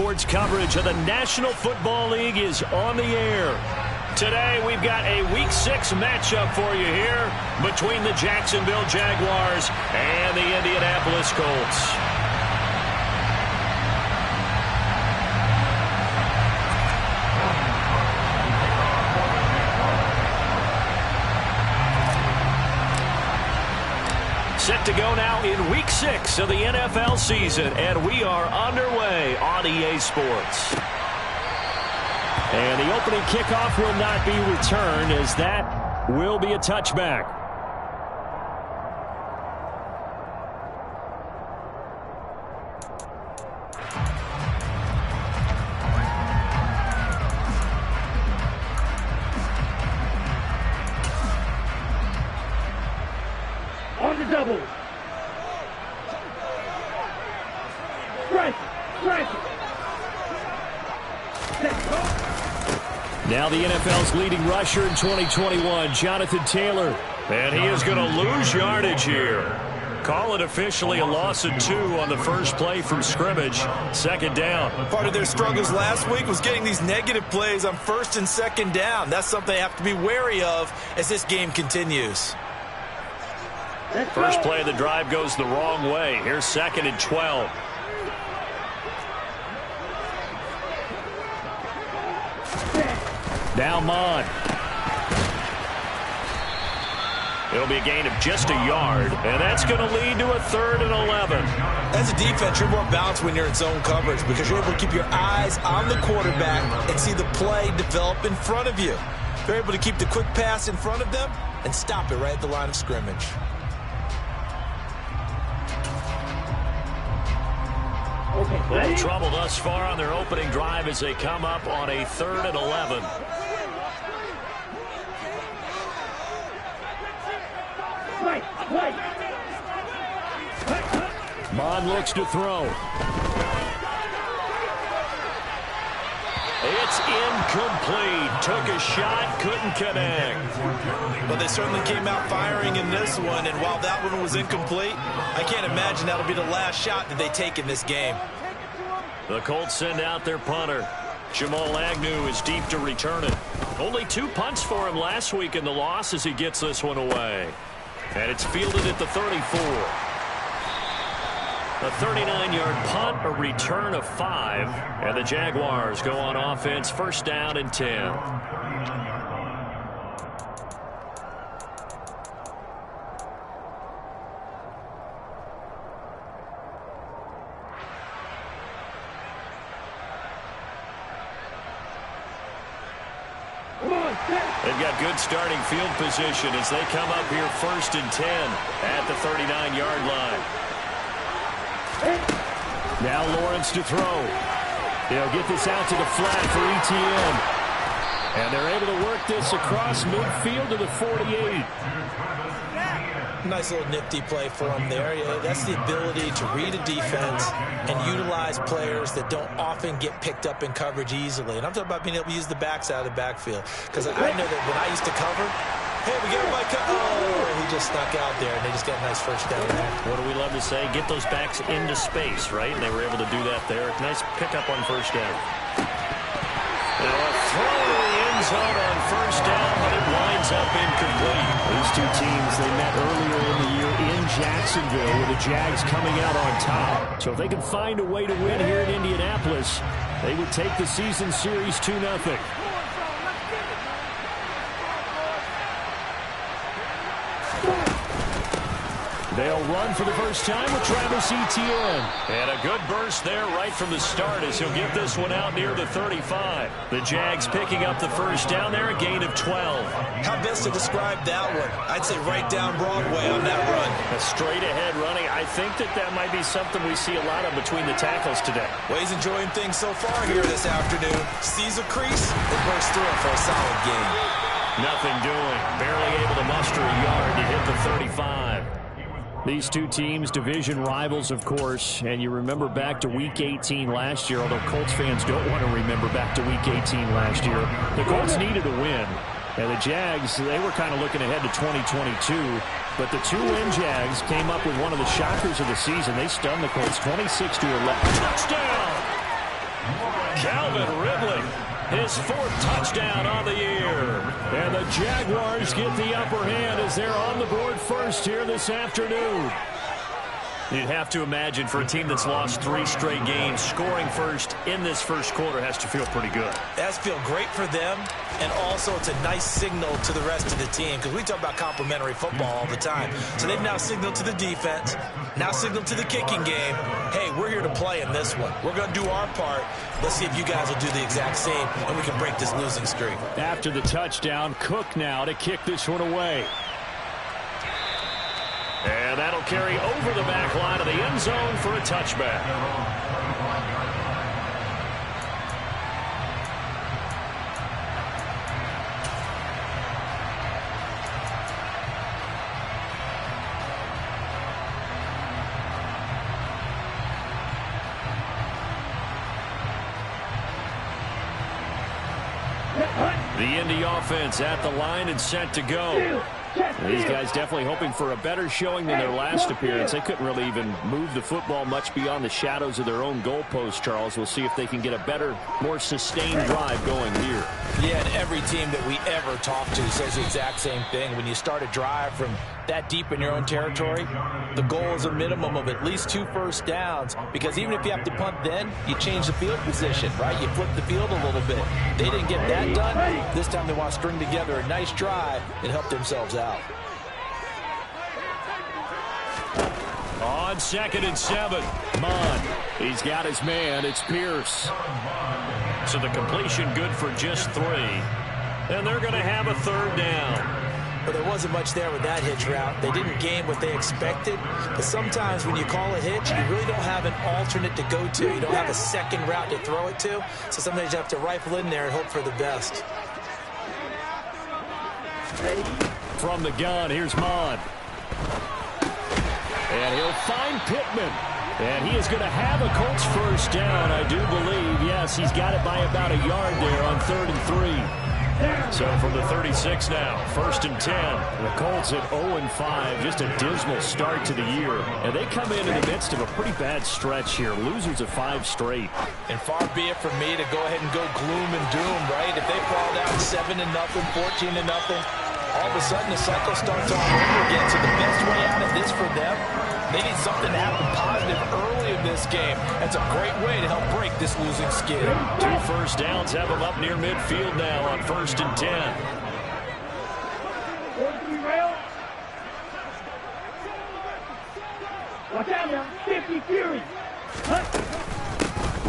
Sports coverage of the National Football League is on the air. Today, we've got a Week 6 matchup for you here between the Jacksonville Jaguars and the Indianapolis Colts. Set to go now in Week 6 of the NFL season, and we are underway on EA Sports. And the opening kickoff will not be returned, as that will be a touchback. On the double. Strike. Now the NFL's leading rusher in 2021, Jonathan Taylor. And he is going to lose yardage here. Call it officially a loss of 2 on the first play from scrimmage. Second down. Part of their struggles last week was getting these negative plays on first and second down. That's something they have to be wary of as this game continues. First play of the drive goes the wrong way. Here's 2nd and 12. Now Mond. It'll be a gain of just a yard, and that's going to lead to a 3rd and 11. As a defense, you're more balanced when you're in zone coverage because you're able to keep your eyes on the quarterback and see the play develop in front of you. You're able to keep the quick pass in front of them and stop it right at the line of scrimmage. Little trouble thus far on their opening drive as they come up on a 3rd and 11. Mond looks to throw. It's incomplete. Took a shot, couldn't connect. But they certainly came out firing in this one, and while that one was incomplete, I can't imagine that'll be the last shot that they take in this game. The Colts send out their punter. Jamal Agnew is deep to return it. Only 2 punts for him last week in the loss as he gets this one away. And it's fielded at the 34. A 39-yard punt, a return of 5, and the Jaguars go on offense, 1st down and 10. They've got good starting field position as they come up here 1st and 10 at the 39-yard line. Now Lawrence to throw. They'll get this out to the flat for ETN. And they're able to work this across midfield to the 48. Nice little nifty play for him there. Yeah, that's the ability to read a defense and utilize players that don't often get picked up in coverage easily. And I'm talking about being able to use the backs out of the backfield. Because I know that when I used to cover, hey, we got a bike. Oh, he just snuck out there, and they just got a nice 1st down there. What do we love to say? Get those backs into space, right? And they were able to do that there. Nice pickup on 1st down. Now a throw to the end zone on 1st down, but it winds up incomplete. These two teams, they met earlier in the year in Jacksonville with the Jags coming out on top. So if they can find a way to win here in Indianapolis, they would take the season series 2-0. They'll run for the first time with Travis Etienne. And a good burst there right from the start as he'll get this one out near the 35. The Jags picking up the 1st down there, a gain of 12. How best to describe that one? I'd say right down Broadway on that run. A straight-ahead running. I think that might be something we see a lot of between the tackles today. Well, he's enjoying things so far here this afternoon. Sees a crease and bursts through it for a solid gain. Nothing doing. Barely able to muster a yard to hit the 35. These two teams, division rivals, of course, and you remember back to Week 18 last year, although Colts fans don't want to remember back to Week 18 last year. The Colts needed a win, and the Jags, they were kind of looking ahead to 2022, but the two-win Jags came up with one of the shockers of the season. They stunned the Colts 26-11. Touchdown! Calvin Ridley, his 4th touchdown on the year. And the Jaguars get the upper hand as they're on the board first here this afternoon. You'd have to imagine for a team that's lost 3 straight games, scoring first in this first quarter has to feel pretty good. That's feel great for them, and also it's a nice signal to the rest of the team because we talk about complimentary football all the time. So they've now signaled to the defense, now signaled to the kicking game, hey, we're here to play in this one. We're going to do our part. Let's see if you guys will do the exact same, and we can break this losing streak. After the touchdown, Cook now to kick this one away. And that'll carry over the back line of the end zone for a touchback. The Indy offense at the line and set to go. These guys definitely hoping for a better showing than their last appearance. They couldn't really even move the football much beyond the shadows of their own goalpost, Charles. We'll see if they can get a better, more sustained drive going here. Yeah, and every team that we ever talk to says the exact same thing. When you start a drive from that deep in your own territory, the goal is a minimum of at least 2 first downs, because even if you have to punt then, you change the field position, right? You flip the field a little bit. They didn't get that done. This time they want to string together a nice drive and help themselves out. On 2nd and 7, Mond. He's got his man. It's Pierce. So the completion good for just 3. And they're going to have a 3rd down. But there wasn't much there with that hitch route. They didn't gain what they expected. But sometimes when you call a hitch, you really don't have an alternate to go to. You don't have a second route to throw it to. So sometimes you have to rifle in there and hope for the best. From the gun, here's Mond. And he'll find Pittman. And he is going to have a Colts first down, I do believe. Yes, he's got it by about a yard there on 3rd and 3. So from the 36 now, 1st and 10. The Colts at 0-5, just a dismal start to the year. And they come in the midst of a pretty bad stretch here. Losers of 5 straight. And far be it from me to go ahead and go gloom and doom, right? If they fall down 7-0, 14-0, all of a sudden the cycle starts all over again. So the best way out of this for them, they need something to happen positive early in this game. That's a great way to help break this losing skid. 2 first downs have them up near midfield now on 1st and 10. Watch out now, 50 Fury.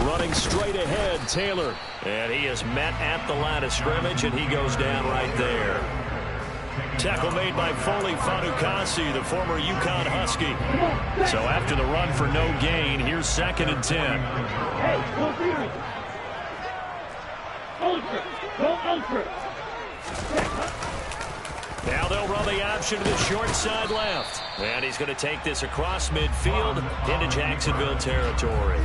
Running straight ahead, Taylor. And he is met at the line of scrimmage, and he goes down right there. Tackle made by Foley Fatukasi, the former UConn Husky. So after the run for no gain, here's 2nd and 10. Hey, go Fury. Ultra, go Ultra. Now they'll run the option to the short side left. And he's going to take this across midfield into Jacksonville territory.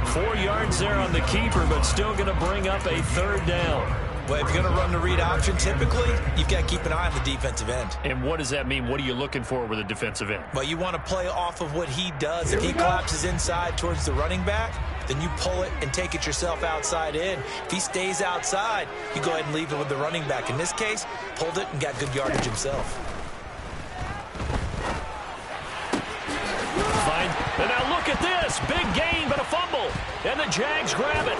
4 yards there on the keeper, but still going to bring up a 3rd down. Well, if you're going to run the read option, typically, you've got to keep an eye on the defensive end. And what does that mean? What are you looking for with a defensive end? Well, you want to play off of what he does. If he collapses inside towards the running back, then you pull it and take it yourself outside in. If he stays outside, you go ahead and leave it with the running back. In this case, pulled it and got good yardage himself. Fine. And now look at this. Big gain, but a fumble. And the Jags grab it.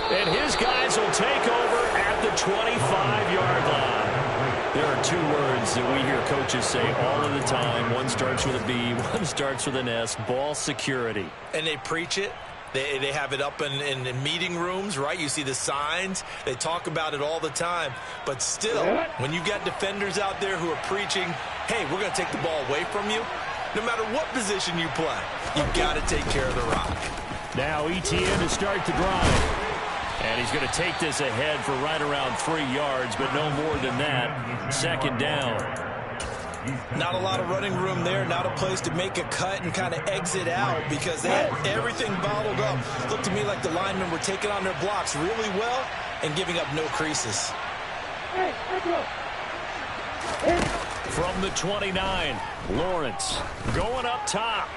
And his guys will take over at the 25-yard line. There are 2 words that we hear coaches say all of the time. One starts with a B, one starts with an S, ball security. And they preach it. They have it up in meeting rooms, right? You see the signs. They talk about it all the time. But still, when you've got defenders out there who are preaching, hey, we're going to take the ball away from you, no matter what position you play, you've got to take care of the rock. Now ETN to start the drive. And he's going to take this ahead for right around 3 yards, but no more than that. 2nd down. Not a lot of running room there, not a place to make a cut and kind of exit out because they had everything bottled up. Looked to me like the linemen were taking on their blocks really well and giving up no creases. From the 29, Lawrence going up top.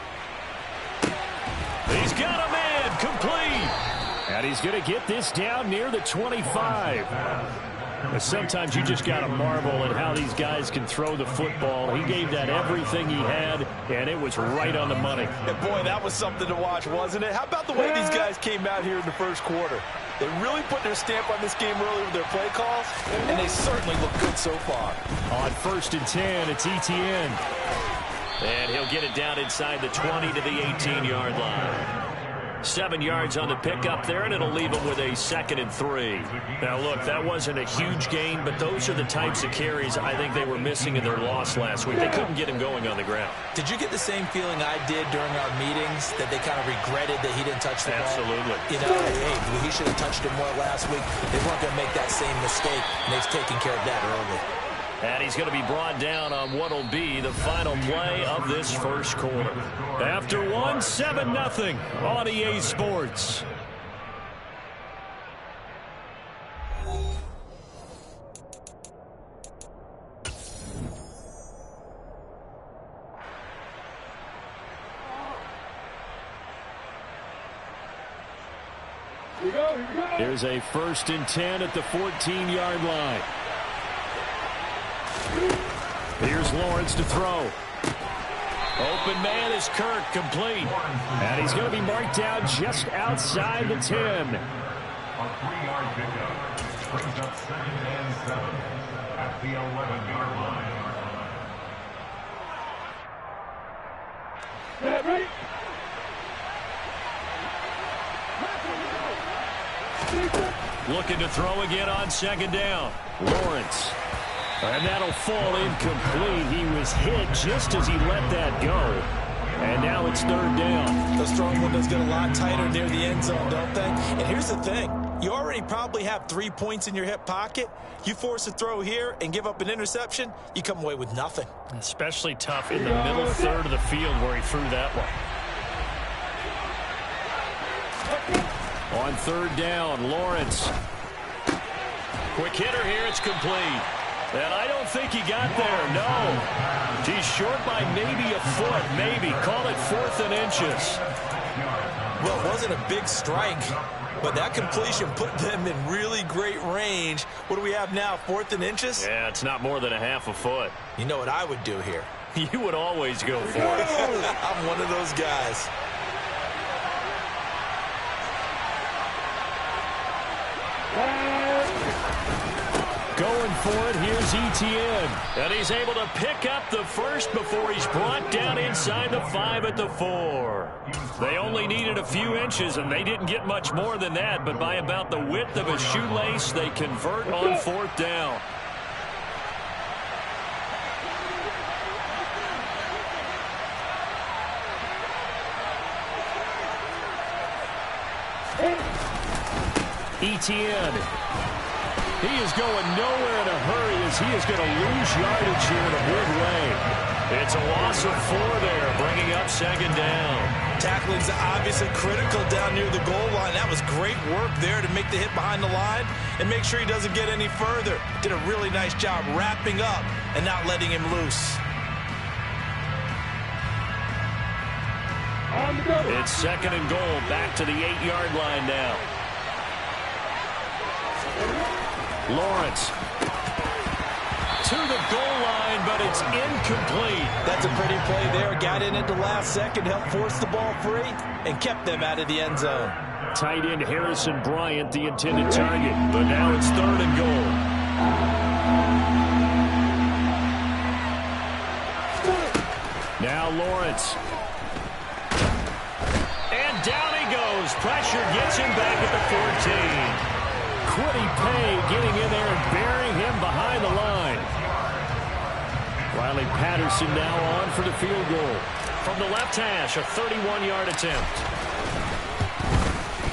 He's got a man complete. And he's going to get this down near the 25. Sometimes you just got to marvel at how these guys can throw the football. He gave that everything he had, and it was right on the money. And boy, that was something to watch, wasn't it? How about the way these guys came out here in the first quarter? They really put their stamp on this game early with their play calls, and they certainly look good so far. On 1st and 10, it's Etienne. And he'll get it down inside the 20 to the 18-yard line. 7 yards on the pickup there, and it'll leave him with a 2nd and 3. Now, look, that wasn't a huge gain, but those are the types of carries I think they were missing in their loss last week. They couldn't get him going on the ground. Did you get the same feeling I did during our meetings, that they kind of regretted that he didn't touch the ball? Absolutely. You know, hey, he should have touched it more last week. They weren't going to make that same mistake, and they've taken care of that early. And he's going to be brought down on what will be the final play of this first quarter. After 7-0 on EA Sports. Here's a 1st and 10 at the 14-yard line. Here's Lawrence to throw. Open man is Kirk, complete. And he's going to be marked down just outside the 10. A 3-yard pickup brings up 2nd and 7 at the 11-yard line. Ready? Looking to throw again on 2nd down. Lawrence. And that'll fall incomplete. He was hit just as he let that go. And now it's 3rd down. Those throwing windows get a lot tighter near the end zone, don't they? And here's the thing. You already probably have 3 points in your hip pocket. You force a throw here and give up an interception, you come away with nothing. Especially tough in the middle third of the field where he threw that one. On 3rd down, Lawrence. Quick hitter here, it's complete. And I don't think he got there, no. He's short by maybe a foot, maybe. Call it 4th and inches. Well, it wasn't a big strike, but that completion put them in really great range. What do we have now, 4th and inches? Yeah, it's not more than a half a foot. You know what I would do here? You would always go for it. I'm one of those guys. Going for it, here's Etienne. And he's able to pick up the first before he's brought down inside the 5 at the 4. They only needed a few inches, and they didn't get much more than that, but by about the width of a shoelace, they convert on 4th down. Etienne. He is going nowhere in a hurry as he is going to lose yardage here in a big way. It's a loss of 4 there, bringing up 2nd down. Tackling's obviously critical down near the goal line. That was great work there to make the hit behind the line and make sure he doesn't get any further. Did a really nice job wrapping up and not letting him loose. It's 2nd and goal, back to the 8-yard line now. Lawrence to the goal line, but it's incomplete. That's a pretty play there. Got in at the last second, helped force the ball free, and kept them out of the end zone. Tight end Harrison Bryant, the intended target, but now it's 3rd and goal. Now Lawrence. And down he goes. Pressure gets him back at the 14. Kwity Paye getting in there and burying him behind the line. Riley Patterson now on for the field goal. From the left hash, a 31-yard attempt.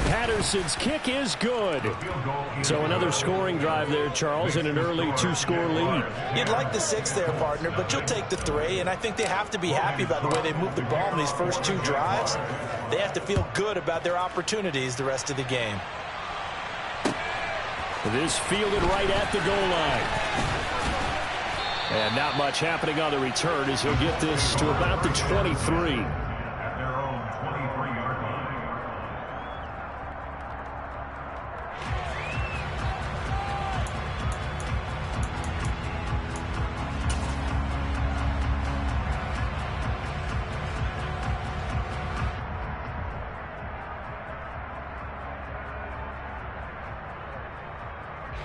Patterson's kick is good. So another scoring drive there, Charles, and an early 2-score lead. You'd like the 6 there, partner, but you'll take the 3, and I think they have to be happy about the way they moved the ball in these first 2 drives. They have to feel good about their opportunities the rest of the game. This fielded right at the goal line. And not much happening on the return as he'll get this to about the 23. At their own 23-yard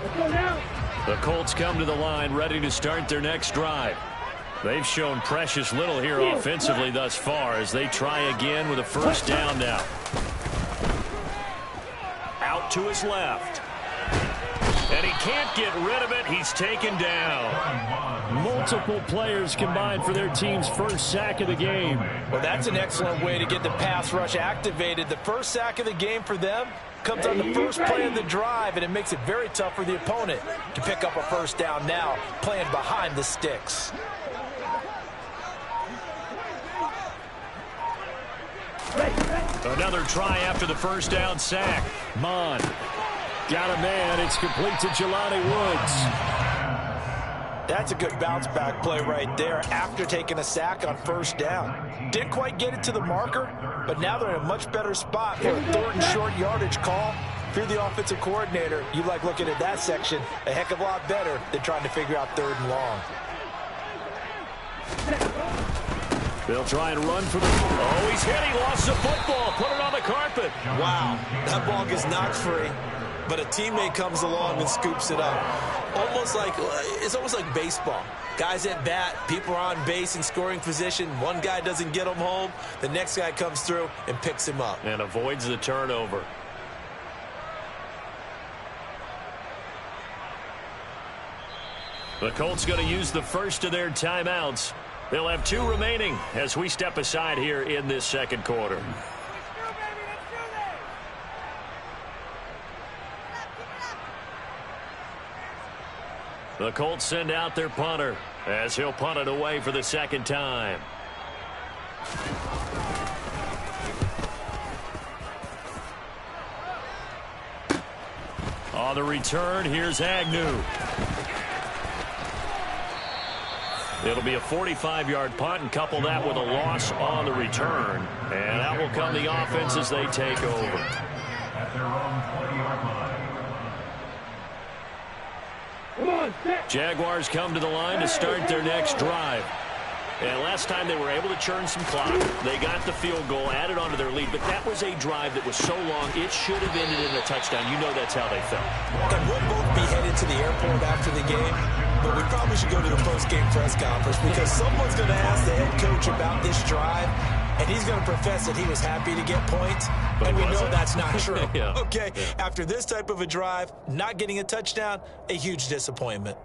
Let's go now. The Colts come to the line ready to start their next drive. They've shown precious little here offensively thus far as they try again with a first down now. Out to his left. And he can't get rid of it. He's taken down. Multiple players combined for their team's first sack of the game. Well, that's an excellent way to get the pass rush activated. The first sack of the game for them comes on the first play of the drive, and it makes it very tough for the opponent to pick up a first down now, playing behind the sticks. Another try after the first down sack. Mon got a man. It's complete to Jelani Woods. That's a good bounce back play right there after taking a sack on first down. Didn't quite get it to the marker, but now they're in a much better spot for a third and short yardage call. If you're the offensive coordinator, you like looking at that section a heck of a lot better than trying to figure out third and long. They'll try and run for the... Oh, he's hit. He lost the football. Put it on the carpet. Wow, that ball gets knocked free, but a teammate comes along and scoops it up. It's almost like baseball. Guys at bat, people are on base in scoring position. One guy doesn't get him home. The next guy comes through and picks him up. And avoids the turnover. The Colts going to use the first of their timeouts. They'll have 2 remaining as we step aside here in this second quarter. The Colts send out their punter as he'll punt it away for the second time. On the return, here's Agnew. It'll be a 45-yard punt, and couple that with a loss on the return. And that will come the offense as they take over. At their own 20-yard line. Come on, set. Jaguars come to the line to start their next drive. And last time they were able to churn some clock. They got the field goal, added onto their lead, but that was a drive that was so long, it should have ended in a touchdown. You know that's how they felt. And we'll both be headed to the airport after the game, but we probably should go to the post-game press conference because someone's going to ask the head coach about this drive, and he's going to profess that he was happy to get points, and we know that's not true. Yeah. Okay, after this type of a drive, not getting a touchdown, a huge disappointment.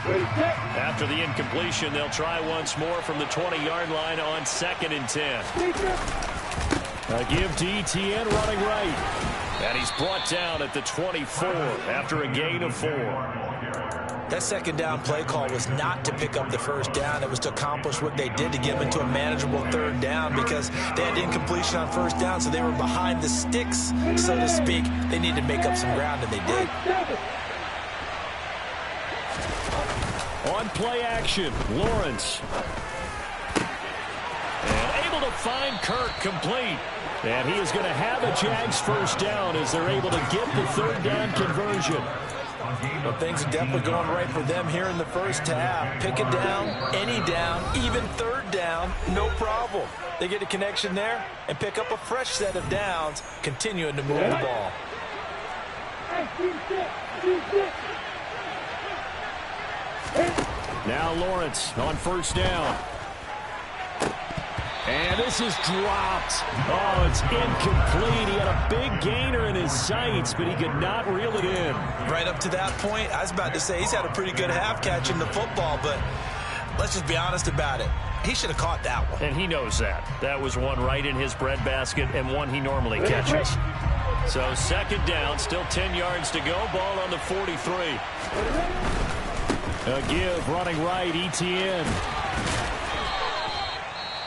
After the incompletion, they'll try once more from the 20-yard line on 2nd and 10. A give to Etienne running right. And he's brought down at the 24 after a gain of 4. That second down play call was not to pick up the first down. It was to accomplish what they did to get them into a manageable third down because they had incompletion on first down, so they were behind the sticks, so to speak. They needed to make up some ground, and they did. On play action, Lawrence. And able to find Kirk complete. And he is going to have a Jags first down as they're able to get the third down conversion. Well, things are definitely going right for them here in the first half. Pick a down, any down, even third down, no problem. They get a connection there and pick up a fresh set of downs, continuing to move the ball. Now Lawrence on first down. And this is dropped. Oh, it's incomplete. He had a big gainer in his sights, but he could not reel it in. Right up to that point, I was about to say he's had a pretty good half catching the football, but let's just be honest about it. He should have caught that one. And he knows that. That was one right in his breadbasket and one he normally catches. So 2nd down, still 10 yards to go. Ball on the 43. A give running right, Etienne.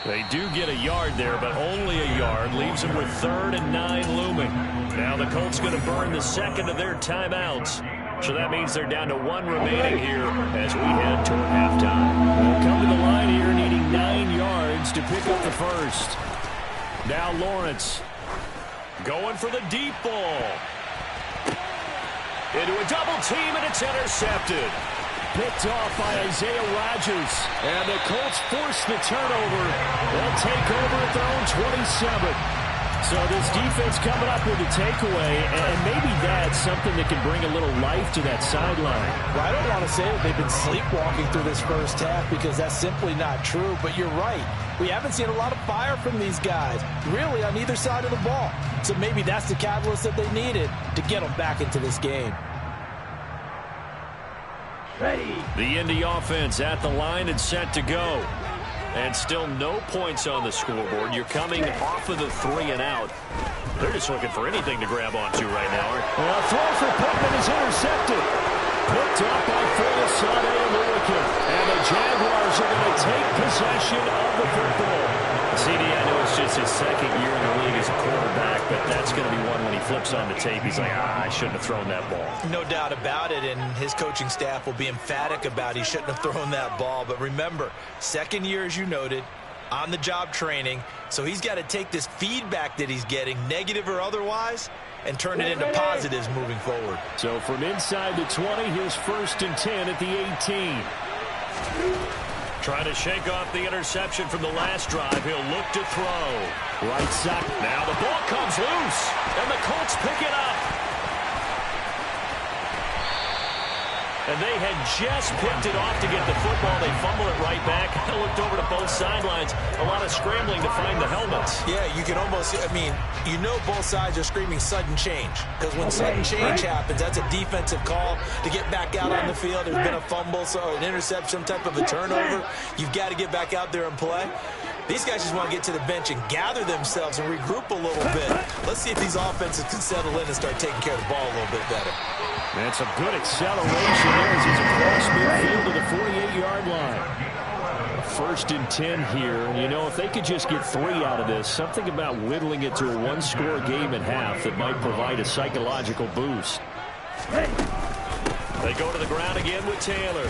They do get a yard there, but only a yard. Leaves them with 3rd and 9 looming. Now the Colts going to burn the second of their timeouts. So that means they're down to 1 remaining here as we head toward halftime. We'll come to the line here needing 9 yards to pick up the first. Now Lawrence going for the deep ball. Into a double team, and it's intercepted. Picked off by Isaiah Rodgers. And the Colts force the turnover. They'll take over at their own 27. So this defense coming up with a takeaway, and maybe that's something that can bring a little life to that sideline. Well, I don't want to say that they've been sleepwalking through this first half because that's simply not true, but you're right. We haven't seen a lot of fire from these guys, really, on either side of the ball. So maybe that's the catalyst that they needed to get them back into this game. Ready. The Indy offense at the line and set to go. And still no points on the scoreboard. You're coming off of the 3 and out. They're just looking for anything to grab onto right now. Well, a throw for Pittman is intercepted. Picked up by Folisade American. And the Jaguars are going to take possession of the football. CD, I know it's just his second year in the league as a quarterback, but that's going to be one when he flips on the tape. He's like, I shouldn't have thrown that ball. No doubt about it, and his coaching staff will be emphatic about he shouldn't have thrown that ball. But remember, second year, as you noted, on-the-job training, so he's got to take this feedback that he's getting, negative or otherwise, and turn it into positives moving forward. So from inside the 20, here's 1st and 10 at the 18. Trying to shake off the interception from the last drive. He'll look to throw. Right side. Now the ball comes loose, and the Colts pick it up. And they had just picked it off to get the football. They fumble it right back. I looked over to both sidelines. A lot of scrambling to find the helmets. Yeah, you can almost, I mean, you know both sides are screaming sudden change. Because when sudden change happens, that's a defensive call to get back out on the field. There's been a fumble, so an interception, some type of a turnover. You've got to get back out there and play. These guys just want to get to the bench and gather themselves and regroup a little bit. Let's see if these offenses can settle in and start taking care of the ball a little bit better. And some good acceleration there as he's across midfield to the 48-yard line. 1st and 10 here. And, you know, if they could just get 3 out of this, something about whittling it to a one-score game at half that might provide a psychological boost. They go to the ground again with Taylor.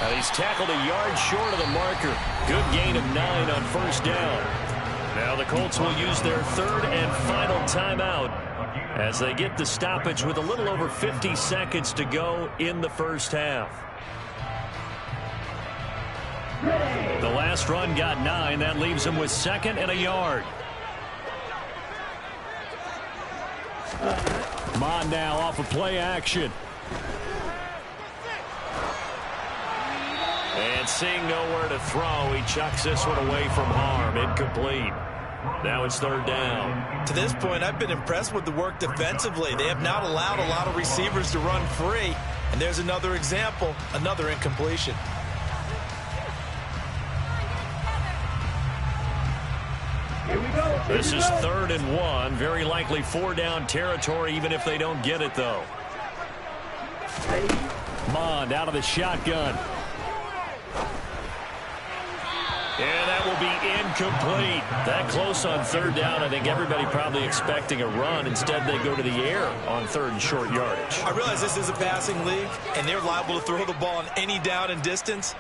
And he's tackled a yard short of the marker. Good gain of 9 on 1st down. Now the Colts will use their 3rd and final timeout as they get the stoppage with a little over 50 seconds to go in the first half. The last run got 9. That leaves them with 2nd and a yard. Mond now off of play action. And seeing nowhere to throw, he chucks this one away from harm. Incomplete. Now it's 3rd down. To this point, I've been impressed with the work defensively. They have not allowed a lot of receivers to run free. And there's another example, another incompletion. Here we go. This is 3rd and 1. Very likely 4-down territory, even if they don't get it, though. Mond out of the shotgun. And that will be incomplete. That close on 3rd down. I think everybody probably expecting a run. Instead, they go to the air on 3rd and short yardage. I realize this is a passing league, and they're liable to throw the ball on any down and distance.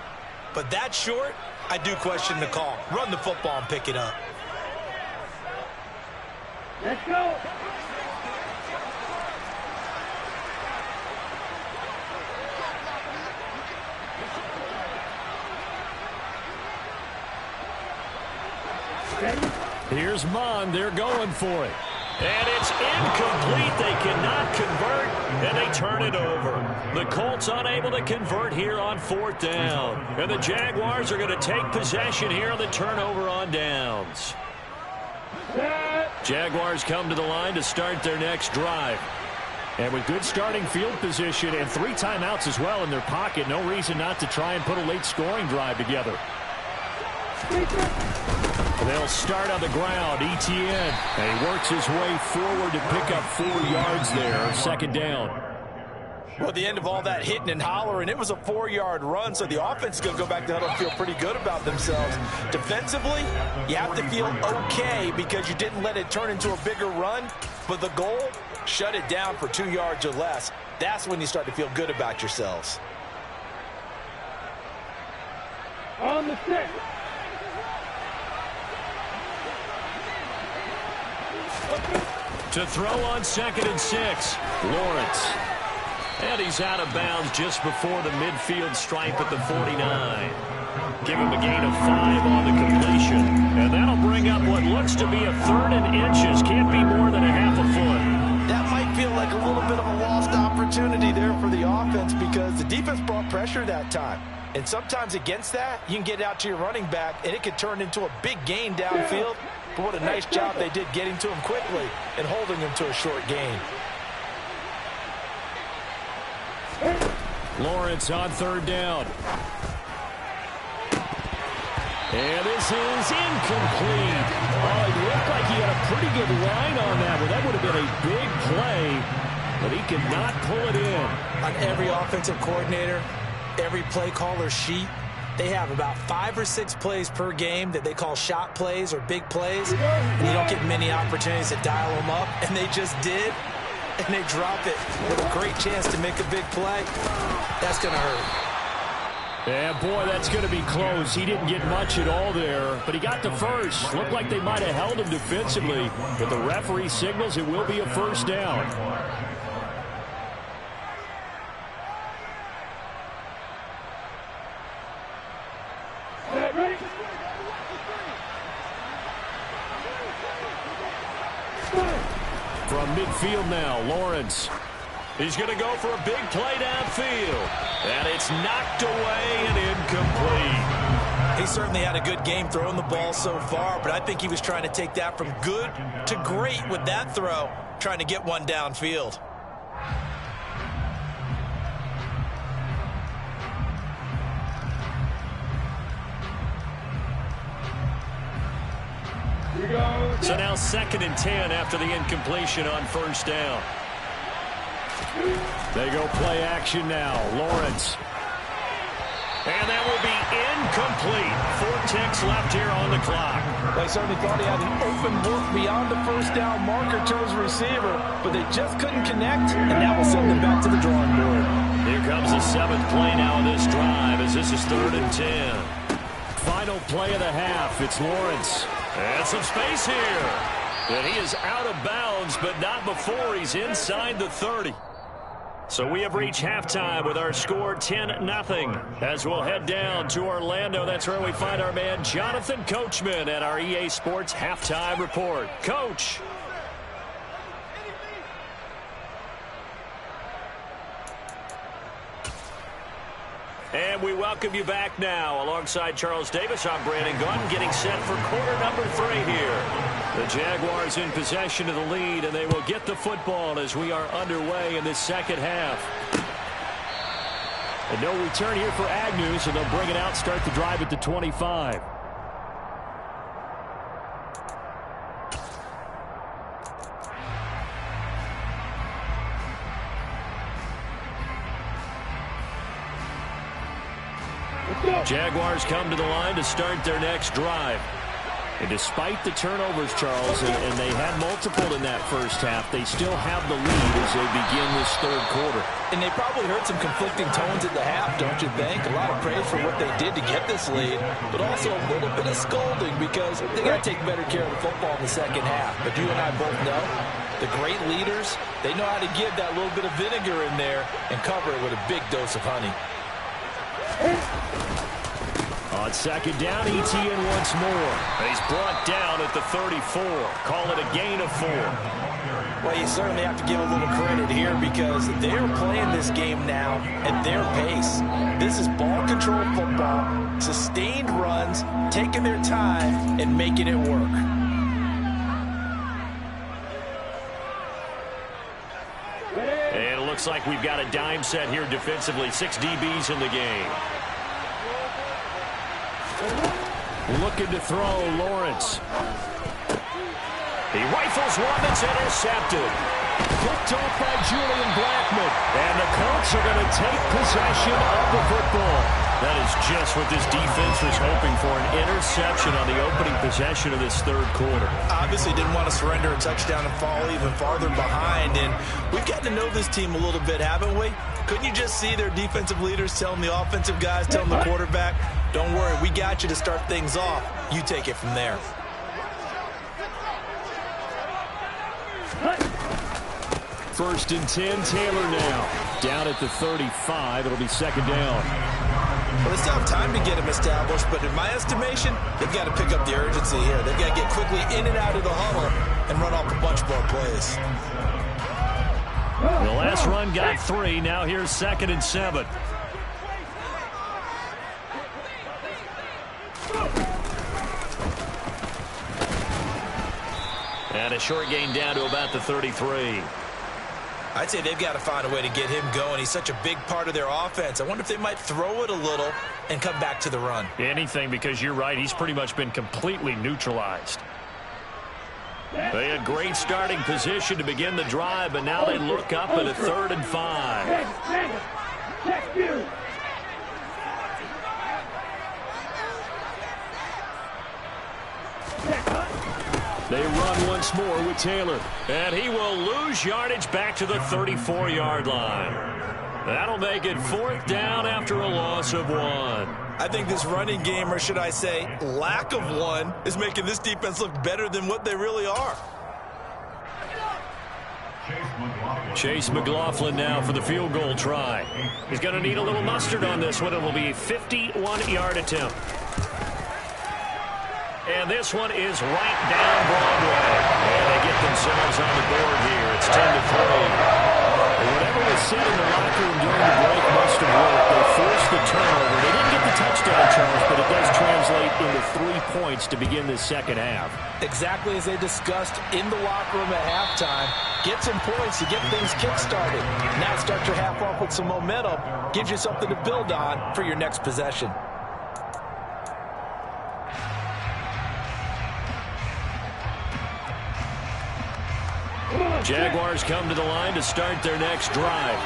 But that short, I do question the call. Run the football and pick it up. Let's go. Here's Mond. They're going for it. And it's incomplete. They cannot convert, and they turn it over. The Colts unable to convert here on 4th down. And the Jaguars are going to take possession here on the turnover on downs. Jaguars come to the line to start their next drive. And with good starting field position and 3 timeouts as well in their pocket, no reason not to try and put a late scoring drive together. They'll start on the ground. Etienne. And he works his way forward to pick up 4 yards there. 2nd down. Well, at the end of all that hitting and hollering, it was a 4-yard run, so the offense is going to go back to huddle and feel pretty good about themselves. Defensively, you have to feel okay because you didn't let it turn into a bigger run, but the goal, shut it down for 2 yards or less. That's when you start to feel good about yourselves. On the set. To throw on 2nd and 6, Lawrence. And he's out of bounds just before the midfield stripe at the 49. Give him a gain of 5 on the completion. And that'll bring up what looks to be a 3rd and inches. Can't be more than a half a foot. That might feel like a little bit of a lost opportunity there for the offense because the defense brought pressure that time. And sometimes against that, you can get out to your running back, and it could turn into a big gain downfield. But what a nice job they did getting to him quickly and holding him to a short gain. Lawrence on 3rd down. And this is incomplete. Oh, it looked like he had a pretty good line on that one. That would have been a big play, but he could not pull it in. On every offensive coordinator, every play caller sheet, they have about 5 or 6 plays per game that they call shot plays or big plays, and you don't get many opportunities to dial them up, and they just did, and they drop it with a great chance to make a big play. That's going to hurt. Yeah, boy, that's going to be close. He didn't get much at all there, but he got the first. Looked like they might have held him defensively, but the referee signals it will be a 1st down. From midfield now, Lawrence. He's going to go for a big play downfield. And it's knocked away and incomplete. He certainly had a good game throwing the ball so far, but I think he was trying to take that from good to great with that throw, trying to get one downfield. So now 2nd and 10 after the incompletion on 1st down. They go play action now. Lawrence. And that will be incomplete. 4 ticks left here on the clock. They certainly thought he had an open look beyond the 1st down marker to his receiver, but they just couldn't connect, and that will send them back to the drawing board. Here comes the 7th play now on this drive as this is 3rd and 10. Final play of the half. It's Lawrence. And some space here. And he is out of bounds, but not before he's inside the 30. So we have reached halftime with our score 10-0. As we'll head down to Orlando, that's where we find our man Jonathan Coachman at our EA Sports Halftime Report. Coach. And we welcome you back now. Alongside Charles Davis, I'm Brandon Gaudin, getting set for quarter number 3 here. The Jaguars in possession of the lead, and they will get the football as we are underway in this 2nd half. And no return here for Agnew, so they'll bring it out, start the drive at the 25. Jaguars come to the line to start their next drive. And despite the turnovers, Charles, and they had multiple in that 1st half, they still have the lead as they begin this 3rd quarter. And they probably heard some conflicting tones at the half, don't you think? A lot of praise for what they did to get this lead, but also a little bit of scolding because they got to take better care of the football in the 2nd half. But you and I both know the great leaders, they know how to give that little bit of vinegar in there and cover it with a big dose of honey. On 2nd down, Etienne once more. He's brought down at the 34. Call it a gain of 4. Well, you certainly have to give a little credit here because they're playing this game now at their pace. This is ball control football, sustained runs, taking their time, and making it work. And it looks like we've got a dime set here defensively. 6 DBs in the game. Looking to throw, Lawrence. He rifles one that's intercepted. Picked off by Julian Blackmon. And the Colts are going to take possession of the football. That is just what this defense was hoping for, an interception on the opening possession of this 3rd quarter. Obviously didn't want to surrender a touchdown and fall even farther behind. And we've gotten to know this team a little bit, haven't we? Couldn't you just see their defensive leaders telling the offensive guys, telling the quarterback, don't worry, we got you to start things off. You take it from there. First and 10, Taylor now. Down at the 35, it'll be 2nd down. Well, they still have time to get him established, but in my estimation, they've got to pick up the urgency here. They've got to get quickly in and out of the huddle and run off a bunch more plays. The last run got 3. Now here's 2nd and 7. And a short gain down to about the 33. I'd say they've got to find a way to get him going. He's such a big part of their offense. I wonder if they might throw it a little and come back to the run. Anything, because you're right. He's pretty much been completely neutralized. They had great starting position to begin the drive, but now they look up at a 3rd and 5. Check you. They run once more with Taylor. And he will lose yardage back to the 34-yard line. That'll make it 4th down after a loss of 1. I think this running game, or should I say lack of one, is making this defense look better than what they really are. Chase McLaughlin now for the field goal try. He's going to need a little mustard on this one. It will be a 51-yard attempt. And this one is right down Broadway. And they get themselves on the board here. It's 10-3. Whatever was said in the locker room during the break must have worked. They forced the turnover. They didn't get the touchdown, Charles, but it does translate into 3 points to begin this second half. Exactly as they discussed in the locker room at halftime. Get some points to get things kick-started. Now start your half off with some momentum. Gives you something to build on for your next possession. Jaguars come to the line to start their next drive.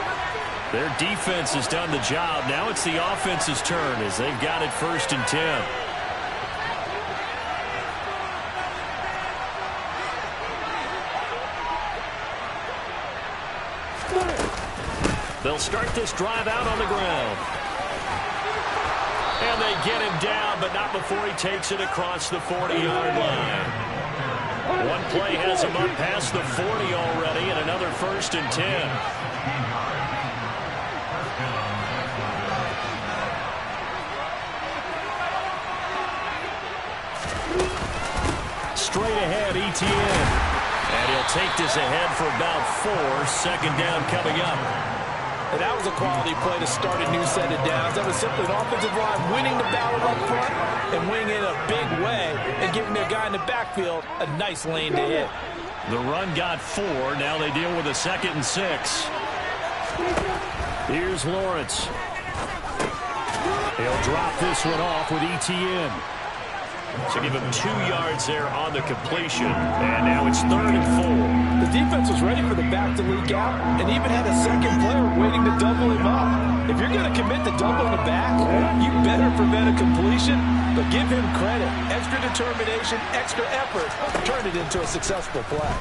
Their defense has done the job. Now it's the offense's turn as they've got it 1st and 10. They'll start this drive out on the ground. And they get him down, but not before he takes it across the 40-yard line. One play has him up past the 40 already, and another 1st and 10. Straight ahead, Etienne. And he'll take this ahead for about 4. 2nd down coming up. And that was a quality play to start a new set of downs. That was simply an offensive line winning the battle up front and winning in a big way and giving their guy in the backfield a nice lane to hit. The run got 4. Now they deal with a 2nd and 6. Here's Lawrence. He'll drop this one off with Etienne. So give him 2 yards there on the completion. And now it's 3rd and 4. The defense was ready for the back to leak out and even had a second player waiting to double him up. If you're going to commit to doubling the back, you better prevent a completion, but give him credit. Extra determination, extra effort, turn it into a successful play.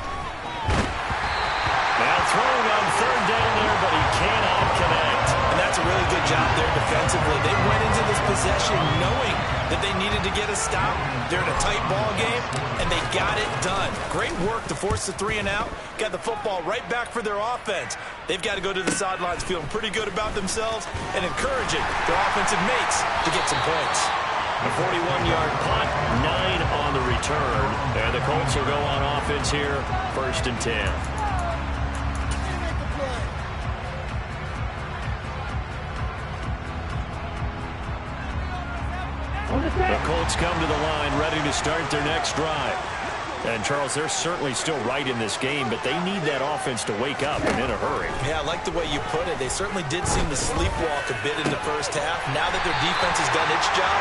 Now throwing on 3rd down there, but he cannot connect. And that's a really good job there defensively. They went into this possession knowing that they needed to get a stop. They're in a tight ball game, and they got it done. Great work to force the 3 and out. Got the football right back for their offense. They've got to go to the sidelines feeling pretty good about themselves and encouraging their offensive mates to get some points. A 41-yard punt, 9 on the return. And the Colts will go on offense here, 1st and 10. The Colts come to the line ready to start their next drive. And, Charles, they're certainly still right in this game, but they need that offense to wake up and in a hurry. Yeah, I like the way you put it. They certainly did seem to sleepwalk a bit in the first half. Now that their defense has done its job,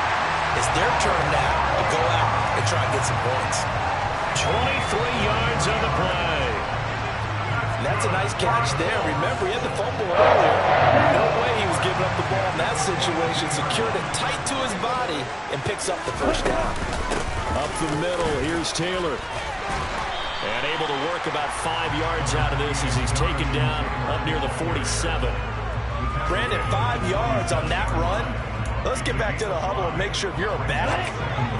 it's their turn now to go out and try and get some points. 23 yards on the play. That's a nice catch there. Remember, he had the fumble earlier. No way he was giving up the ball in that situation. Secured it tight to his body and picks up the 1st down. Up the middle, here's Taylor. And able to work about 5 yards out of this as he's taken down up near the 47. Brandon, 5 yards on that run. Let's get back to the huddle and make sure if you're a back,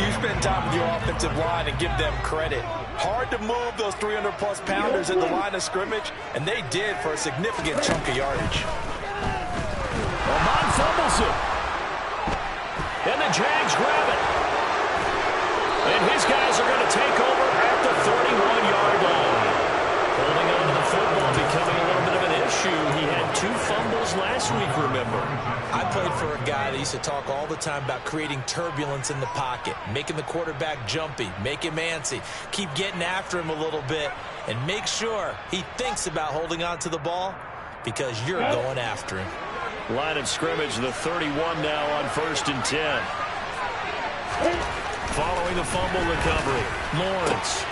you spend time with your offensive line and give them credit. Hard to move those 300-plus pounders at the line of scrimmage, and they did for a significant chunk of yardage. Ahman fumbles it. Jags grab it. And his guys are going to take over at the 31-yard line. Holding on to the football becoming a little bit of an issue. He had 2 fumbles last week, remember. I played for a guy that used to talk all the time about creating turbulence in the pocket, making the quarterback jumpy, make him antsy, keep getting after him a little bit, and make sure he thinks about holding on to the ball because you're going after him. Line of scrimmage, the 31 now on 1st and 10. Following the fumble recovery, Lawrence.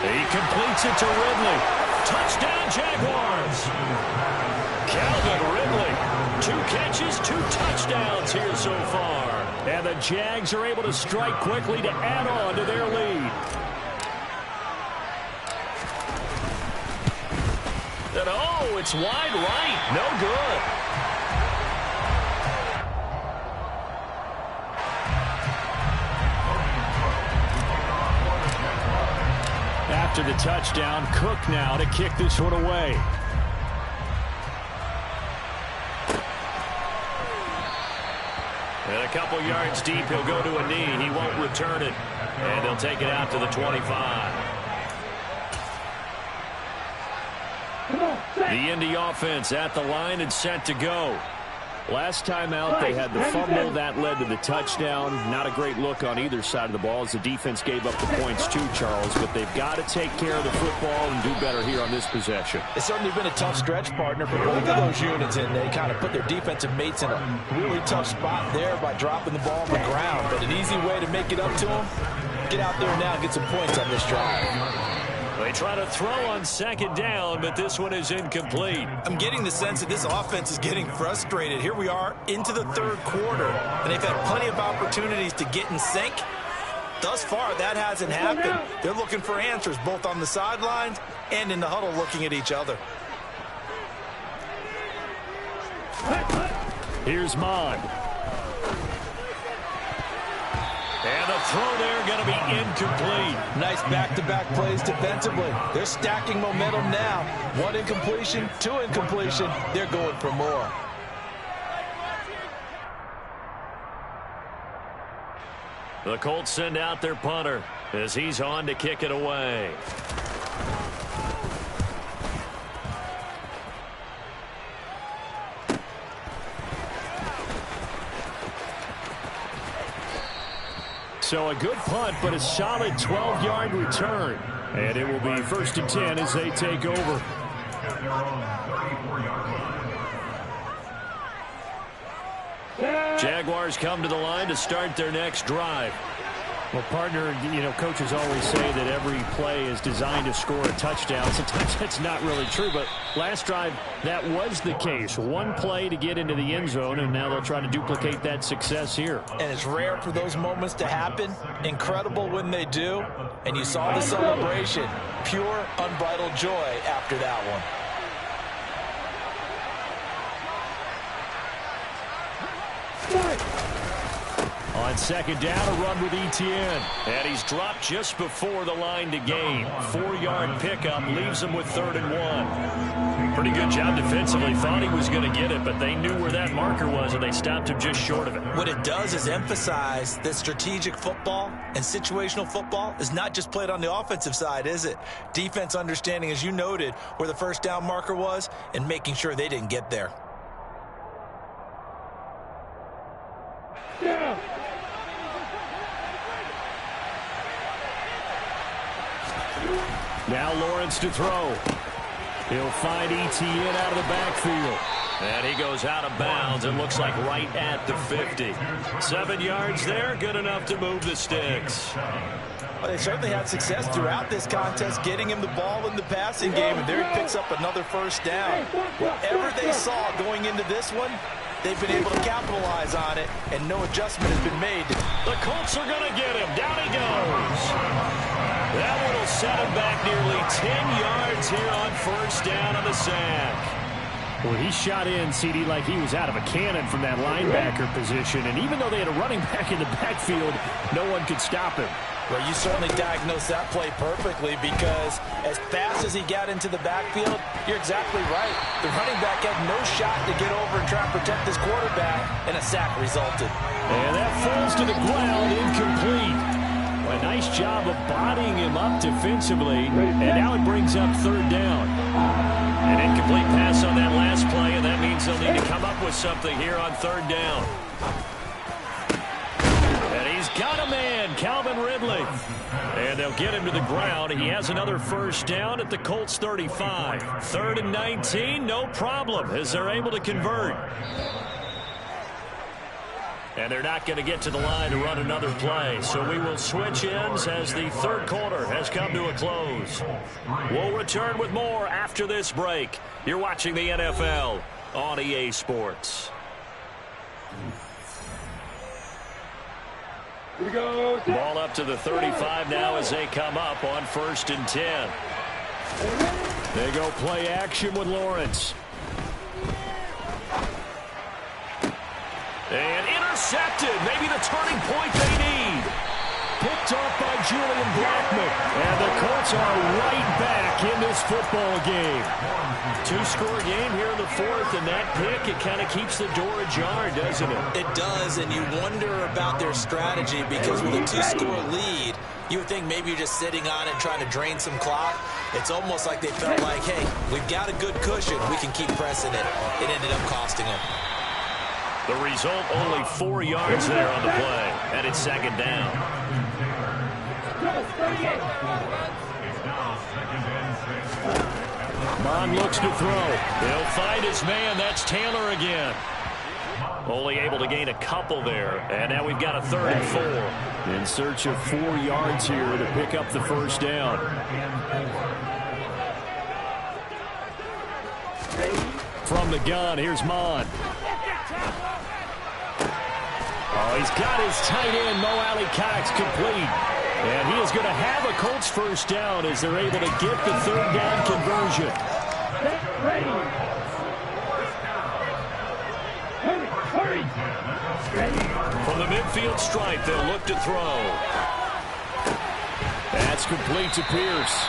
He completes it to Ridley. Touchdown, Jaguars. Calvin Ridley. 2 catches, 2 touchdowns here so far. And the Jags are able to strike quickly to add on to their lead. And oh, it's wide right. No good. After the touchdown, Cook now to kick this one away. And a couple yards deep, he'll go to a knee. He won't return it. And he'll take it out to the 25. The Indy offense at the line and set to go. Last time out, they had the fumble. That led to the touchdown. Not a great look on either side of the ball as the defense gave up the points too, Charles. But they've got to take care of the football and do better here on this possession. It's certainly been a tough stretch, partner, for both of those units, and they kind of put their defensive mates in a really tough spot there by dropping the ball on the ground. But an easy way to make it up to them, get out there now and get some points on this drive. They try to throw on 2nd down, but this one is incomplete. I'm getting the sense that this offense is getting frustrated. Here we are into the 3rd quarter, and they've had plenty of opportunities to get in sync. Thus far, that hasn't happened. They're looking for answers both on the sidelines and in the huddle looking at each other. Here's Mond. And the throw there going to be incomplete. Nice back-to-back plays defensively. They're stacking momentum now. 1 incompletion, 2 incompletion. They're going for more. The Colts send out their punter as he's on to kick it away. So a good punt, but a solid 12-yard return. And it will be 1st and 10 as they take over. Jaguars come to the line to start their next drive. Well, partner, you know, coaches always say that every play is designed to score a touchdown. Sometimes that's not really true, but last drive, that was the case. 1 play to get into the end zone, and now they'll try to duplicate that success here. And it's rare for those moments to happen. Incredible when they do. And you saw the celebration. Pure, unbridled joy after that one. On 2nd down, a run with Etienne. And he's dropped just before the line to gain. 4-yard pickup leaves him with 3rd and 1. Pretty good job defensively. Thought he was going to get it, but they knew where that marker was, and they stopped him just short of it. What it does is emphasize that strategic football and situational football is not just played on the offensive side, is it? Defense understanding, as you noted, where the 1st down marker was and making sure they didn't get there. Now Lawrence to throw. He'll find Etienne out of the backfield. And he goes out of bounds. It looks like right at the 50. 7 yards there, good enough to move the sticks. Well, they certainly had success throughout this contest, getting him the ball in the passing game, and there he picks up another 1st down. Whatever they saw going into this one, they've been able to capitalize on it, and no adjustment has been made. The Colts are going to get him. Down he goes. That one will set him back nearly 10 yards here on 1st down on the sack. Well, he shot in, CD, like he was out of a cannon from that linebacker position. And even though they had a running back in the backfield, no one could stop him. Well, you certainly diagnosed that play perfectly because as fast as he got into the backfield, you're exactly right. The running back had no shot to get over and try and protect his quarterback, and a sack resulted. And that falls to the ground, incomplete. A nice job of bodying him up defensively, and now it brings up third down. An incomplete pass on that last play, and that means they'll need to come up with something here on third down. And he's got a man, Calvin Ridley. And they'll get him to the ground. He has another first down at the Colts 35. 3rd and 19, no problem, as they're able to convert. And they're not going to get to the line to run another play. So we will switch ends as the third quarter has come to a close. We'll return with more after this break. You're watching the NFL on EA Sports. Here we go. Ball up to the 35 now as they come up on 1st and 10. They go play action with Lawrence. And intercepted. Maybe the turning point they need. Picked off by Julian Blackmon. And the Colts are right back in this football game. 2-score game here in the 4th, and that pick, it kind of keeps the door ajar, doesn't it? It does, and you wonder about their strategy because with a 2-score lead, you would think maybe you're just sitting on it trying to drain some clock. It's almost like they felt like, hey, we've got a good cushion. We can keep pressing it. It ended up costing them. The result, only 4 yards there on the play, and it's 2nd down. Mond looks to throw. He'll find his man. That's Taylor again. Only able to gain a couple there, and now we've got a 3rd and 4. In search of 4 yards here to pick up the first down. From the gun, here's Mond. Oh, he's got his tight end, Mo Alley-Cox, complete. And he is going to have a Colts first down as they're able to get the 3rd down conversion. From the midfield stripe, they'll look to throw. That's complete to Pierce.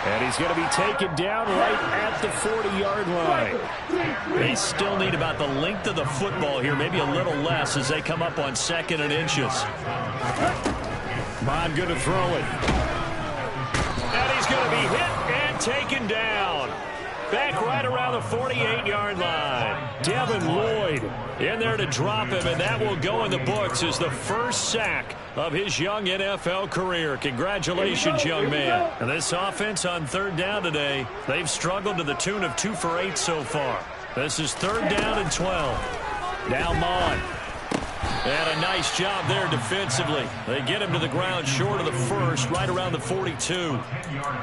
And he's going to be taken down right at the 40-yard line. They still need about the length of the football here, maybe a little less as they come up on 2nd and inches. Mond going to throw it. And he's going to be hit and taken down. Back right around the 48-yard line. Devin Lloyd in there to drop him, and that will go in the books as the first sack of his young NFL career. Congratulations, young man. And this offense on 3rd down today, they've struggled to the tune of 2 for 8 so far. This is 3rd down and 12. Now Mond. And a nice job there defensively. They get him to the ground short of the 1st, right around the 42.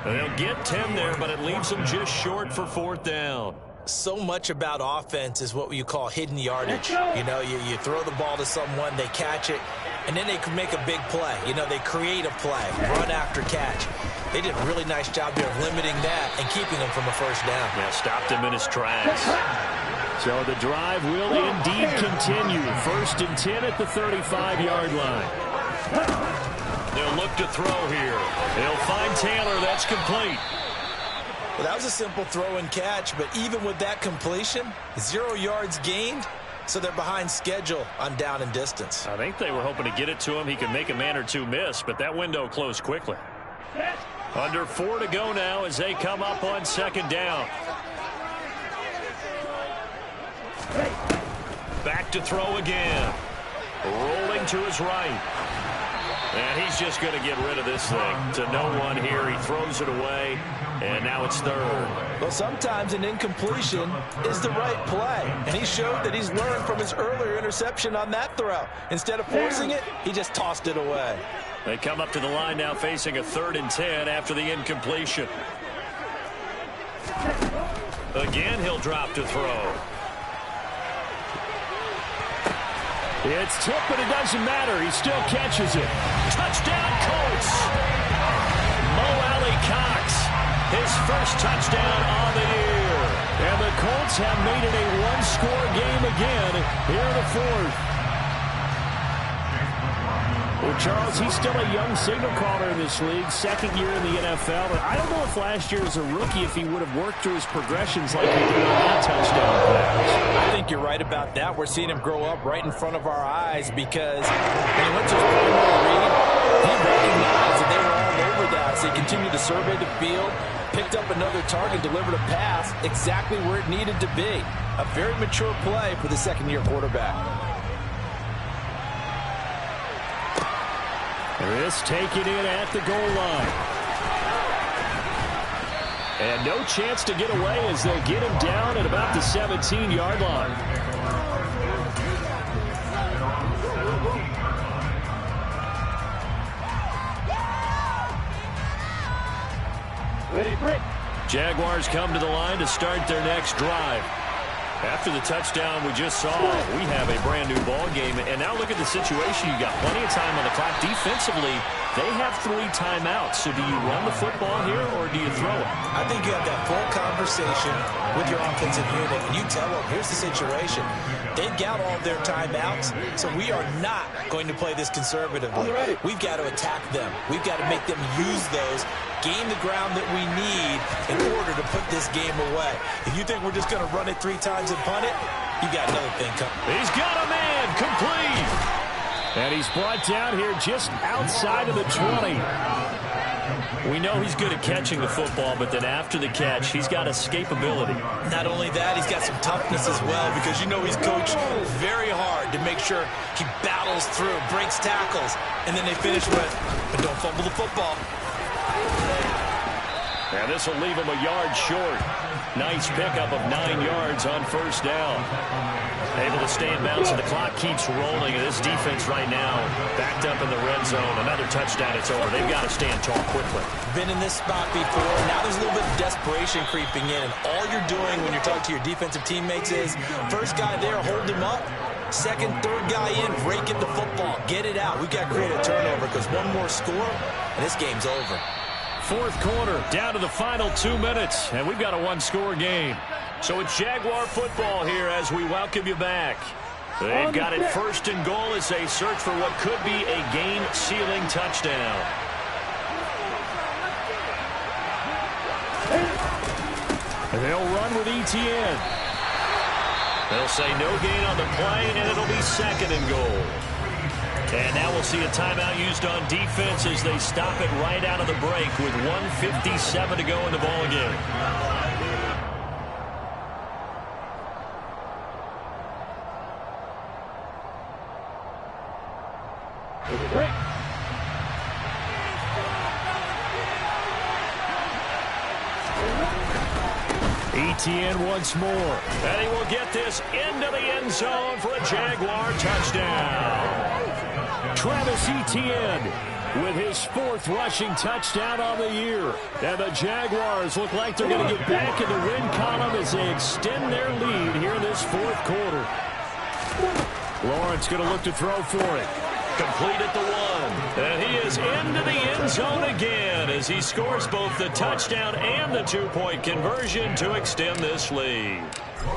They'll get 10 there, but it leaves them just short for 4th down. So much about offense is what you call hidden yardage. You know, you throw the ball to someone, they catch it, and then they can make a big play. You know, they create a play, run after catch. They did a really nice job there of limiting that and keeping him from a first down. Yeah, stopped him in his tracks. So the drive will indeed continue. 1st and 10 at the 35-yard line. They'll look to throw here. They'll find Taylor. That's complete. Well, that was a simple throw and catch, but even with that completion, 0 yards gained, so they're behind schedule on down and distance. I think they were hoping to get it to him. He could make a man or two miss, but that window closed quickly. Under 4 to go now as they come up on 2nd down. Back to throw again. Rolling to his right. And he's just going to get rid of this thing to no one here. He throws it away, and now it's 3rd. Well, sometimes an incompletion is the right play, and he showed that he's learned from his earlier interception on that throw. Instead of forcing it, he just tossed it away. They come up to the line now facing a 3rd and 10 after the incompletion. Again, he'll drop to throw. It's tipped, but it doesn't matter. He still catches it. Touchdown, Colts! Mo Alley-Cox, his first touchdown on the year. And the Colts have made it a one-score game again here in the 4th. Well, Charles, he's still a young signal caller in this league, second year in the NFL. But I don't know if last year as a rookie, if he would have worked through his progressions like he did on that touchdown pass. I think you're right about that. We're seeing him grow up right in front of our eyes because when he went to his primary read, he recognized that they were all over that. So he continued to survey the field, picked up another target, delivered a pass exactly where it needed to be. A very mature play for the second-year quarterback. This taken in at the goal line. And no chance to get away as they'll get him down at about the 17-yard line. Ready, break. Jaguars come to the line to start their next drive. After the touchdown we just saw, we have a brand new ball game. And now look at the situation. You got plenty of time on the clock. Defensively, they have 3 timeouts. So do you run the football here or do you throw it? I think you have that full conversation with your offensive unit. And you tell them, here's the situation. They've got all their timeouts, so we are not going to play this conservatively. We've got to attack them. We've got to make them use those, gain the ground that we need in order to put this game away. If you think we're just going to run it 3 times and punt it, you got another thing coming. He's got a man complete. And he's brought down here just outside of the 20. We know he's good at catching the football, but then after the catch, he's got escapability. Not only that, he's got some toughness as well because you know he's coached very hard to make sure he battles through, breaks tackles, and then they finish with, but don't fumble the football. And this will leave him a yard short. Nice pickup of 9 yards on first down. Able to stay in bounds, and the clock keeps rolling. And this defense right now backed up in the red zone. Another touchdown, it's over. They've got to stand tall quickly. Been in this spot before. Now there's a little bit of desperation creeping in. And all you're doing when you're talking to your defensive teammates is, first guy there, hold him up. Second, third guy in, break it the football. Get it out. We've got to create a turnover because one more score, and this game's over. Fourth quarter, down to the final 2 minutes, and we've got a 1-score game. So it's Jaguar football here as we welcome you back. They've got it first and goal as they search for what could be a game-sealing touchdown. And they'll run with Etienne. They'll say no gain on the play, and it'll be second and goal. And now we'll see a timeout used on defense as they stop it right out of the break with 1:57 to go in the ball game. Etienne once more. And he will get this into the end zone for a Jaguar touchdown. Travis Etienne with his 4th rushing touchdown on the year. And the Jaguars look like they're going to get back in the win column as they extend their lead here in this 4th quarter. Lawrence going to look to throw for it. Complete at the 1. And he is into the end zone again as he scores both the touchdown and the 2-point conversion to extend this lead.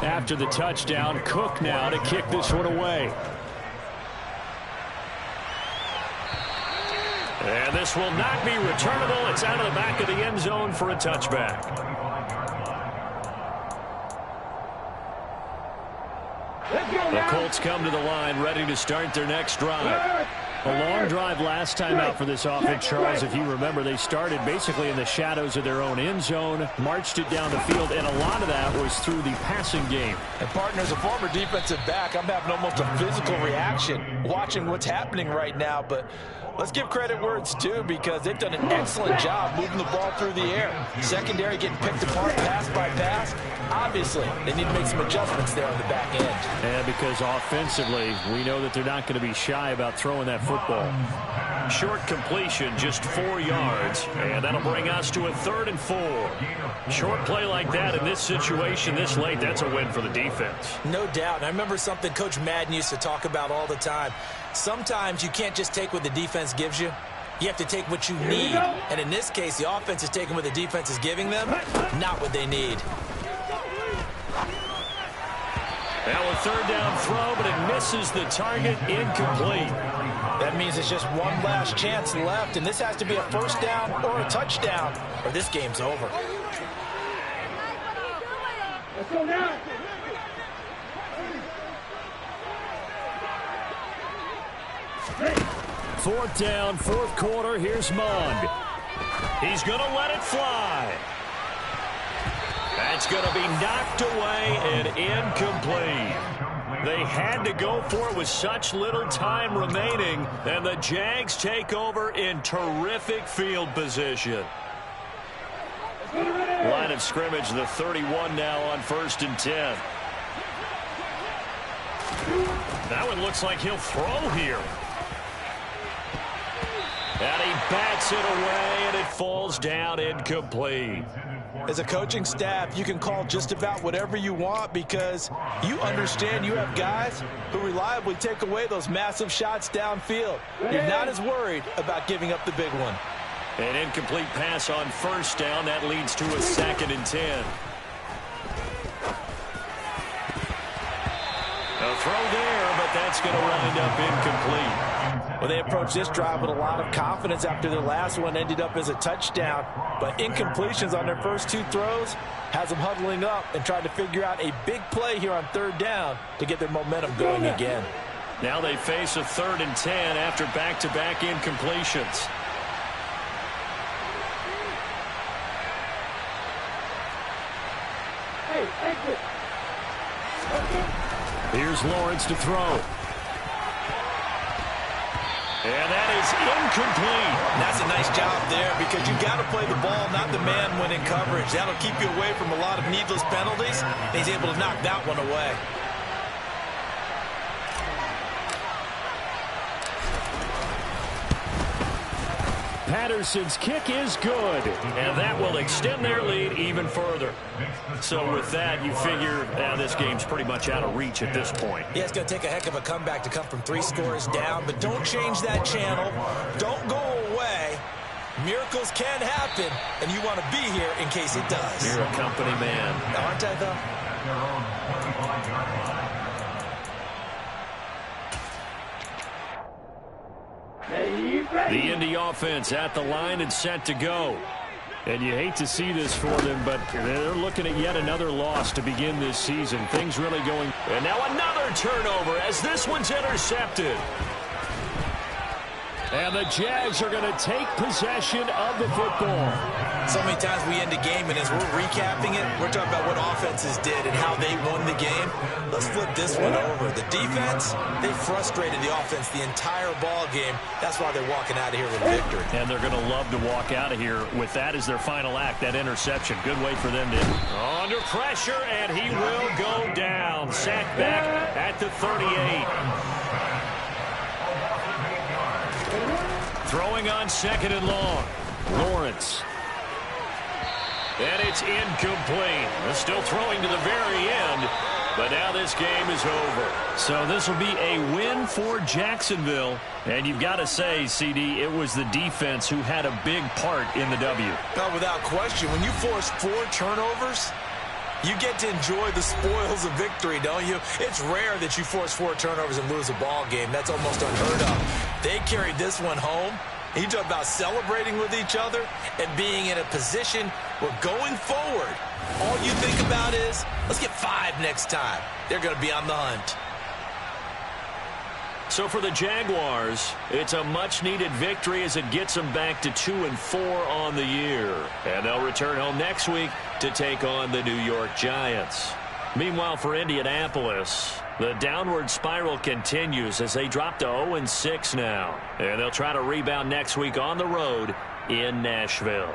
After the touchdown, Cook now to kick this one away. And this will not be returnable. It's out of the back of the end zone for a touchback. The Colts come to the line ready to start their next drive. A long drive last time out for this offense, Charles. If you remember, they started basically in the shadows of their own end zone, marched it down the field, and a lot of that was through the passing game. And, partner, as a former defensive back, I'm having almost a physical reaction watching what's happening right now. But let's give credit where it's due because they've done an excellent job moving the ball through the air. Secondary getting picked apart pass by pass. Obviously, they need to make some adjustments there on the back end. And because offensively, we know that they're not going to be shy about throwing that football. Short completion, just 4 yards, and that'll bring us to a 3rd and 4. Short play like that in this situation this late, that's a win for the defense. No doubt. I remember something Coach Madden used to talk about all the time. Sometimes you can't just take what the defense gives you. You have to take what you need. And in this case, the offense is taking what the defense is giving them, not what they need. Now a third down throw, but it misses the target, incomplete. That means it's just one last chance left, and this has to be a first down or a touchdown, or this game's over. Let's go now. Fourth down, fourth quarter. Here's Mond. He's going to let it fly. That's going to be knocked away and incomplete. They had to go for it with such little time remaining, and the Jags take over in terrific field position. Line of scrimmage, the 31 now on 1st and 10. Now it looks like he'll throw here. And he bats it away, and it falls down incomplete. As a coaching staff, you can call just about whatever you want because you understand you have guys who reliably take away those massive shots downfield. You're not as worried about giving up the big one. An incomplete pass on first down. That leads to a 2nd and 10. A throw there, but that's going to wind up incomplete. Well, they approached this drive with a lot of confidence after their last one ended up as a touchdown. But incompletions on their first 2 throws has them huddling up and trying to figure out a big play here on 3rd down to get their momentum going again. Now they face a 3rd and 10 after back-to-back incompletions. Hey, exit. Here's Lawrence to throw. And that is incomplete. That's a nice job there because you've got to play the ball, not the man when in coverage. That'll keep you away from a lot of needless penalties. He's able to knock that one away. Patterson's kick is good, and that will extend their lead even further. So with that, you figure this game's pretty much out of reach at this point. Yeah, it's going to take a heck of a comeback to come from 3 scores down, but don't change that channel. Don't go away. Miracles can happen, and you want to be here in case it does. You're a company man. Aren't I, though? The Indy offense at the line and set to go. And you hate to see this for them, but they're looking at yet another loss to begin this season. Things really going. And now another turnover as this one's intercepted. And the Jags are going to take possession of the football. So many times we end a game, and as we're recapping it, we're talking about what offenses did and how they won the game. Let's flip this one over. The defense, they frustrated the offense the entire ball game. That's why they're walking out of here with victory. And they're going to love to walk out of here with that as their final act, that interception. Good way for them to under pressure, and he will go down. Sacked back at the 38. Throwing on 2nd and long. Lawrence. And it's incomplete. They're still throwing to the very end, but now this game is over. So this will be a win for Jacksonville. And you've got to say, CD, it was the defense who had a big part in the W. No, without question. When you force 4 turnovers, you get to enjoy the spoils of victory, don't you? It's rare that you force 4 turnovers and lose a ball game. That's almost unheard of. They carried this one home. You talk about celebrating with each other and being in a position where going forward, all you think about is, let's get 5 next time. They're going to be on the hunt. So for the Jaguars, it's a much-needed victory as it gets them back to 2-4 on the year. And they'll return home next week to take on the New York Giants. Meanwhile, for Indianapolis, the downward spiral continues as they drop to 0-6 now. And they'll try to rebound next week on the road in Nashville.